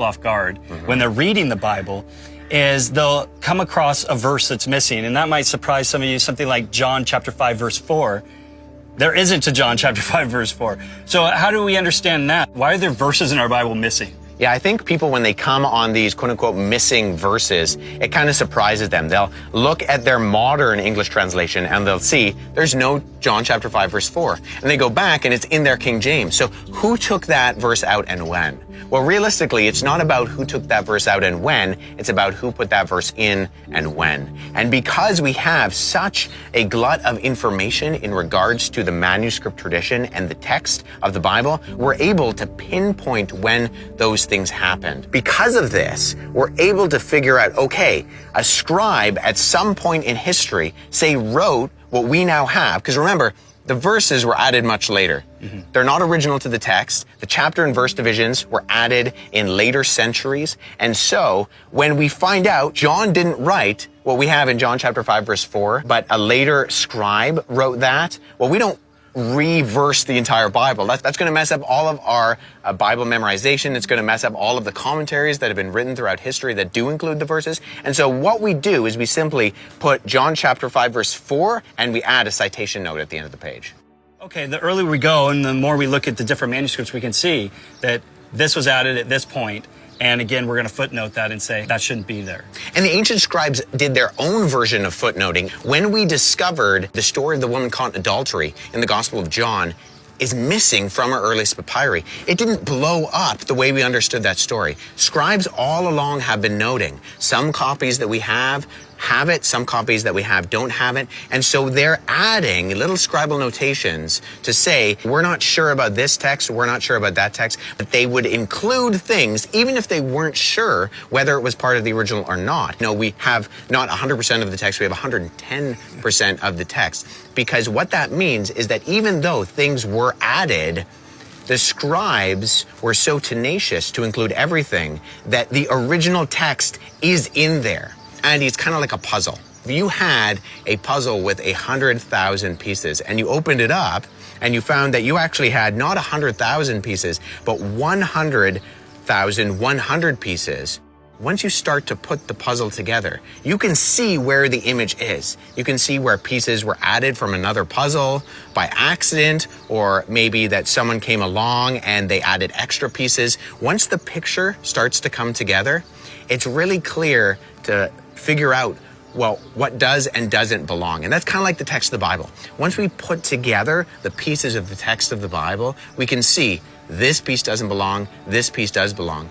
off guard when they're reading the Bible is they'll come across a verse that's missing, and that might surprise some of you, something like John chapter 5 verse 4. There isn't a John chapter 5 verse 4. So how do we understand that? Why are there verses in our Bible missing? Yeah, I think people, when they come on these quote-unquote missing verses, it kind of surprises them. They'll look at their modern English translation and they'll see there's no John chapter 5 verse 4. And they go back and it's in their King James. So who took that verse out and when? Well, realistically, it's not about who took that verse out and when, it's about who put that verse in and when. And because we have such a glut of information in regards to the manuscript tradition and the text of the Bible, we're able to pinpoint when those things happened. Because of this, we're able to figure out, okay, a scribe at some point in history, say, wrote what we now have. Because remember, the verses were added much later. They're not original to the text. The chapter and verse divisions were added in later centuries. And so when we find out John didn't write what we have in John chapter 5 verse 4, but a later scribe wrote that, well, we don't reverse the entire Bible. That's going to mess up all of our Bible memorization. It's going to mess up all of the commentaries that have been written throughout history that do include the verses. And so what we do is we simply put John chapter 5 verse 4 and we add a citation note at the end of the page. Okay, the earlier we go and the more we look at the different manuscripts, we can see that this was added at this point. And again, we're going to footnote that and say that shouldn't be there. And the ancient scribes did their own version of footnoting. When we discovered the story of the woman caught in adultery in the Gospel of John is missing from our earliest papyri, it didn't blow up the way we understood that story. Scribes all along have been noting some copies that we have it, some copies that we have don't have it. And so they're adding little scribal notations to say, we're not sure about this text, we're not sure about that text, but they would include things even if they weren't sure whether it was part of the original or not. No, we have not 100% of the text, we have 110% of the text. Because what that means is that even though things were added, the scribes were so tenacious to include everything that the original text is in there. And it's kind of like a puzzle. If you had a puzzle with 100,000 pieces and you opened it up and you found that you actually had not 100,000 pieces, but 100,100 pieces, once you start to put the puzzle together, you can see where the image is. You can see where pieces were added from another puzzle by accident, or maybe that someone came along and they added extra pieces. Once the picture starts to come together, it's really clear to figure out, well, what does and doesn't belong. And that's kind of like the text of the Bible. Once we put together the pieces of the text of the Bible, we can see this piece doesn't belong, this piece does belong.